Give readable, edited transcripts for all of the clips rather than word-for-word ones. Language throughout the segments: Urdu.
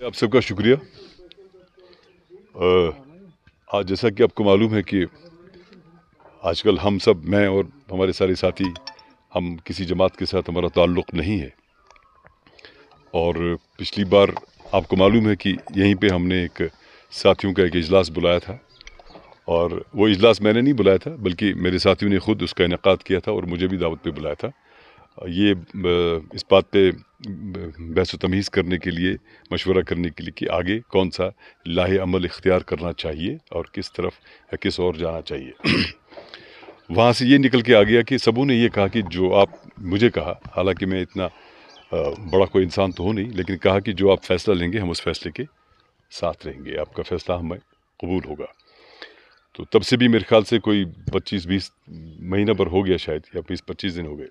آپ سب کا شکریہ. آج جیسا کہ آپ کو معلوم ہے کہ آج کل ہم سب، میں اور ہمارے سارے ساتھی، ہم کسی جماعت کے ساتھ ہمارا تعلق نہیں ہے. اور پچھلی بار آپ کو معلوم ہے کہ یہیں پہ ہم نے ایک ساتھیوں کا ایک اجلاس بلایا تھا، اور وہ اجلاس میں نے نہیں بلایا تھا بلکہ میرے ساتھیوں نے خود اس کا انعقاد کیا تھا اور مجھے بھی دعوت پہ بلایا تھا. یہ اس بات پہ بحث و تمیز کرنے کے لیے، مشورہ کرنے کے لیے کہ آگے کون سا لاہ عمل اختیار کرنا چاہیے اور کس طرف یا کس اور جانا چاہیے. وہاں سے یہ نکل کے آ گیا کہ سبوں نے یہ کہا کہ جو آپ مجھے کہا، حالانکہ میں اتنا بڑا کوئی انسان تو ہوں نہیں، لیکن کہا کہ جو آپ فیصلہ لیں گے ہم اس فیصلے کے ساتھ رہیں گے، آپ کا فیصلہ ہمیں قبول ہوگا. تو تب سے بھی میرے خیال سے کوئی 25-20 مہینہ پر ہو گیا شاید، یا 20-25 دن ہو گئے.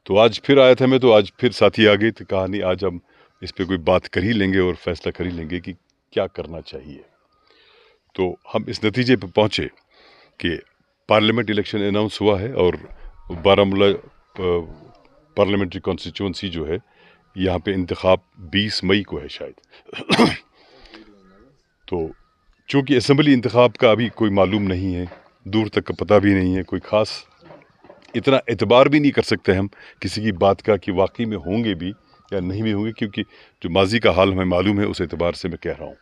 تو آج پھر آیا تھا میں، تو آج پھر ساتھی آ گئے تو کہا نہیں آج ہم اس پہ کوئی بات کر ہی لیں گے اور فیصلہ کر ہی لیں گے کہ کیا کرنا چاہیے. تو ہم اس نتیجے پہ پہنچے کہ پارلیمنٹ الیکشن اناؤنس ہوا ہے، اور بارہمولہ پارلیمنٹری کانسٹیچوئنسی جو ہے، یہاں پہ انتخاب 20 مئی کو ہے شاید. تو چونکہ اسمبلی انتخاب کا ابھی کوئی معلوم نہیں ہے، دور تک کا پتہ بھی نہیں ہے، کوئی خاص اتنا اعتبار بھی نہیں کر سکتے ہم کسی کی بات کا کہ واقعی میں ہوں گے بھی یا نہیں بھی ہوں گے، کیونکہ جو ماضی کا حال ہمیں معلوم ہے اس اعتبار سے میں کہہ رہا ہوں.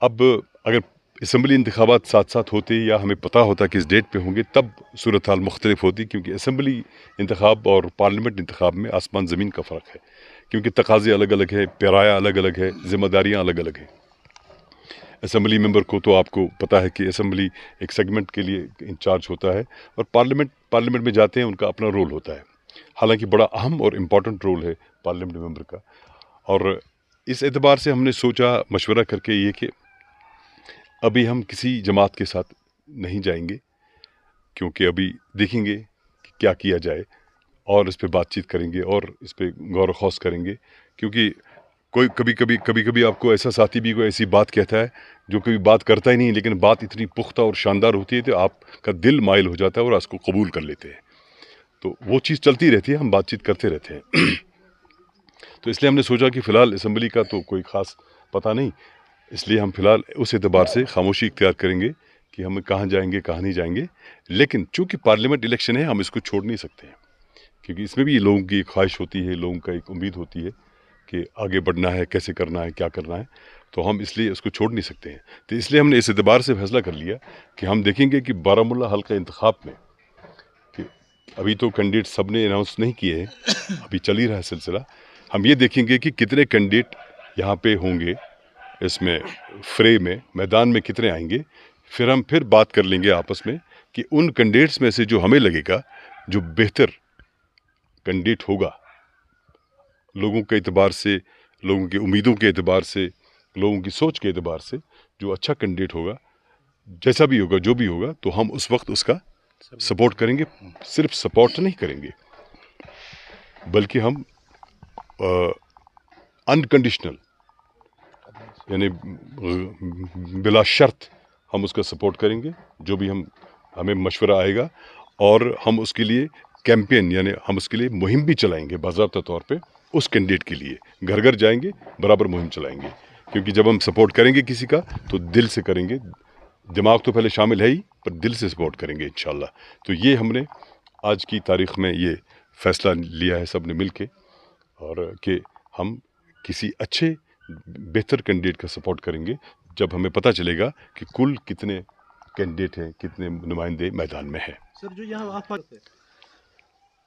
اب اگر اسمبلی انتخابات ساتھ ساتھ ہوتے یا ہمیں پتہ ہوتا کہ اس ڈیٹ پہ ہوں گے، تب صورتحال مختلف ہوتی، کیونکہ اسمبلی انتخاب اور پارلیمنٹ انتخاب میں آسمان زمین کا فرق ہے، کیونکہ تقاضے الگ الگ ہے، پیرایا الگ الگ ہے، ذمہ داریاں الگ الگ ہیں. اسمبلی ممبر کو تو آپ کو پتہ ہے کہ اسمبلی ایک سیگمنٹ کے لیے انچارج ہوتا ہے، اور پارلیمنٹ میں جاتے ہیں ان کا اپنا رول ہوتا ہے، حالانکہ بڑا اہم اور امپورٹنٹ رول ہے پارلیمنٹ ممبر کا. اور اس اعتبار سے ہم نے سوچا مشورہ کر کے یہ کہ ابھی ہم کسی جماعت کے ساتھ نہیں جائیں گے، کیونکہ ابھی دیکھیں گے کہ کیا کیا جائے، اور اس پہ بات چیت کریں گے اور اس پہ غور و خوض کریں گے. کیونکہ کوئی کبھی آپ کو ایسا ساتھی بھی کوئی ایسی بات کہتا ہے جو کبھی بات کرتا ہی نہیں، لیکن بات اتنی پختہ اور شاندار ہوتی ہے تو آپ کا دل مائل ہو جاتا ہے اور اس کو قبول کر لیتے ہیں. تو وہ چیز چلتی رہتی ہے، ہم بات چیت کرتے رہتے ہیں. تو اس لیے ہم نے سوچا کہ فی الحال اسمبلی کا تو کوئی خاص پتہ نہیں، اس لیے ہم فی الحال اس اعتبار سے خاموشی اختیار کریں گے کہ ہم کہاں جائیں گے کہاں نہیں جائیں گے. لیکن چونکہ پارلیمنٹ الیکشن ہے، ہم اس کو چھوڑ نہیں سکتے ہیں، کیونکہ اس میں بھی لوگوں کی ایک خواہش ہوتی ہے، لوگوں کا ایک امید ہوتی ہے کہ آگے بڑھنا ہے، کیسے کرنا ہے، کیا کرنا ہے. تو ہم اس لیے اس کو چھوڑ نہیں سکتے ہیں. تو اس لیے ہم نے اس اعتبار سے فیصلہ کر لیا کہ ہم دیکھیں گے کہ بارہمولہ حلقہ انتخاب میں، کہ ابھی تو کینڈیڈیٹ سب نے اناؤنس نہیں کیے ہیں، ابھی چل ہی رہا ہے سلسلہ. ہم یہ دیکھیں گے کہ کتنے کینڈیڈیٹ یہاں پہ ہوں گے، اس میں فرے میں میدان میں کتنے آئیں گے. پھر ہم بات کر لیں گے آپس میں کہ ان کینڈیڈیٹس میں سے جو ہمیں لگے گا جو بہتر کینڈیڈیٹ ہوگا، لوگوں کے اعتبار سے، لوگوں کی امیدوں کے اعتبار سے، لوگوں کی سوچ کے اعتبار سے، جو اچھا کینڈیڈیٹ ہوگا، جیسا بھی ہوگا، جو بھی ہوگا، تو ہم اس وقت اس کا سپورٹ کریں گے. صرف سپورٹ نہیں کریں گے بلکہ ہم انکنڈیشنل، یعنی بلا شرط ہم اس کا سپورٹ کریں گے، جو بھی ہمیں مشورہ آئے گا. اور ہم اس کے لیے کیمپین، یعنی ہم اس کے لیے مہم بھی چلائیں گے باضابطہ طور پہ. اس کینڈیڈیٹ کے لیے گھر گھر جائیں گے، برابر مہم چلائیں گے، کیونکہ جب ہم سپورٹ کریں گے کسی کا تو دل سے کریں گے. دماغ تو پہلے شامل ہے ہی، پر دل سے سپورٹ کریں گے انشاءاللہ. تو یہ ہم نے آج کی تاریخ میں یہ فیصلہ لیا ہے سب نے مل کے، اور کہ ہم کسی اچھے بہتر کینڈیڈیٹ کا سپورٹ کریں گے جب ہمیں پتہ چلے گا کہ کل کتنے کینڈیڈیٹ ہیں، کتنے نمائندے میدان میں ہیں. سر جو یہاں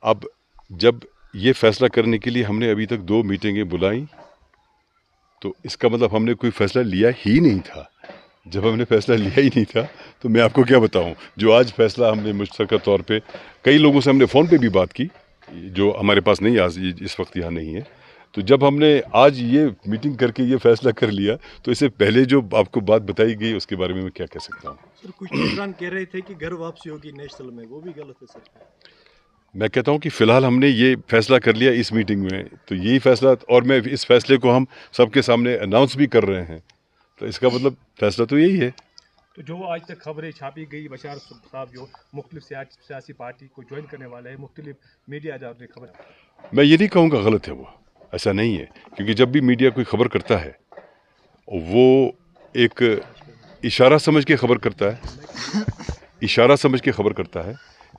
اب جب یہ فیصلہ کرنے کے لیے ہم نے ابھی تک 2 میٹنگیں بلائیں، تو اس کا مطلب ہم نے کوئی فیصلہ لیا ہی نہیں تھا. جب ہم نے فیصلہ لیا ہی نہیں تھا تو میں آپ کو کیا بتاؤں. جو آج فیصلہ ہم نے مشترکہ طور پہ کئی لوگوں سے ہم نے فون پہ بھی بات کی جو ہمارے پاس نہیں، آج اس وقت یہاں نہیں ہے. تو جب ہم نے آج یہ میٹنگ کر کے یہ فیصلہ کر لیا، تو اس سے پہلے جو آپ کو بات بتائی گئی اس کے بارے میں کیا کہہ سکتا ہوں. سر کچھ لیڈران کہہ رہے تھے کہ گھر واپسی ہوگی نیشنل میں، وہ بھی غلط ہے سر. میں کہتا ہوں کہ فی الحال ہم نے یہ فیصلہ کر لیا اس میٹنگ میں، تو یہی فیصلہ، اور میں اس فیصلے کو ہم سب کے سامنے اناؤنس بھی کر رہے ہیں، تو اس کا مطلب فیصلہ تو یہی ہے. تو جو آج تک خبریں چھاپی گئی بشار صاحب جو مختلف سیاسی پارٹی کو جوائن کرنے والا ہے، مختلف میڈیا اداروں نے خبر، میں یہ نہیں کہوں گا غلط ہے، وہ ایسا نہیں ہے، کیونکہ جب بھی میڈیا کوئی خبر کرتا ہے وہ ایک اشارہ سمجھ کے خبر کرتا ہے، اشارہ سمجھ کے خبر کرتا ہے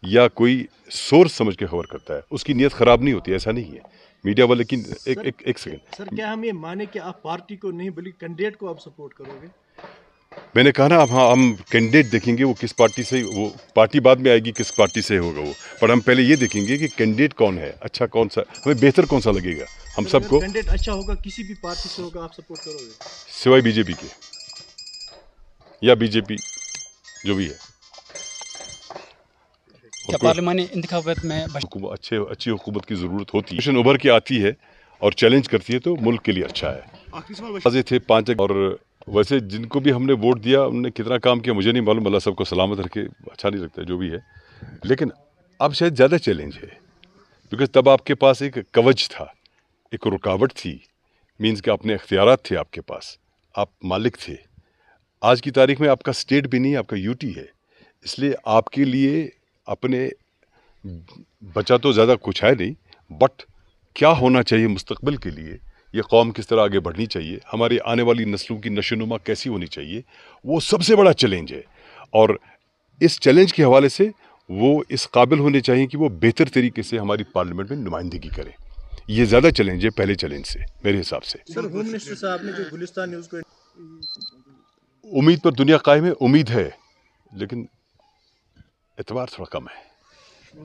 یا کوئی سورس سمجھ کے خبر کرتا ہے، اس کی نیت خراب نہیں ہوتی، ایسا نہیں ہے میڈیا والے کی۔ ایک سیکنڈ، سر کیا ہم یہ مانے کہ آپ پارٹی کو نہیں بلکہ کینڈیڈیٹ کو آپ سپورٹ کرو گے؟ میں نے کہا نا، اب ہاں ہم کینڈیڈیٹ دیکھیں گے وہ کس پارٹی سے، وہ پارٹی بعد میں آئے گی کس پارٹی سے ہوگا وہ، پر ہم پہلے یہ دیکھیں گے کہ کینڈیڈیٹ کون ہے، اچھا کون سا، ہمیں بہتر کون سا لگے گا ہم سب کو، کینڈیڈیٹ اچھا ہوگا کسی بھی پارٹی سے ہوگا آپ سپورٹ کرو گے؟ سوائے بی جے پی کے، یا بی جے پی جو بھی ہے۔ کیا پارلیمانی انتخابات میں اچھی حکومت کی ضرورت ہوتی ہے، ابھر کے آتی ہے اور چیلنج کرتی ہے تو ملک کے لیے اچھا ہے۔ واضح تھے 5، اور ویسے جن کو بھی ہم نے ووٹ دیا انہوں نے کتنا کام کیا مجھے نہیں معلوم، اللہ سب کو سلامت رکھے، اچھا نہیں لگتا جو بھی ہے، لیکن اب شاید زیادہ چیلنج ہے، بیکاز تب آپ کے پاس ایک کوچ تھا، ایک رکاوٹ تھی، مینز کہ اپنے اختیارات تھے آپ کے پاس، آپ مالک تھے۔ آج کی تاریخ میں آپ کا اسٹیٹ بھی نہیں، آپ کا یوٹی ہے، اس لیے آپ کے لیے اپنے بچا تو زیادہ کچھ ہے نہیں، بٹ کیا ہونا چاہیے مستقبل کے لیے، یہ قوم کس طرح آگے بڑھنی چاہیے، ہماری آنے والی نسلوں کی نشوونما کیسی ہونی چاہیے، وہ سب سے بڑا چیلنج ہے، اور اس چیلنج کے حوالے سے وہ اس قابل ہونے چاہیے کہ وہ بہتر طریقے سے ہماری پارلیمنٹ میں نمائندگی کرے، یہ زیادہ چیلنج ہے پہلے چیلنج سے میرے حساب سے۔ سر ہوم منسٹر صاحب نے جو گلستان نیوز کو امید پر دنیا قائم ہے، امید ہے، لیکن اعتبار تھوڑا کم ہے۔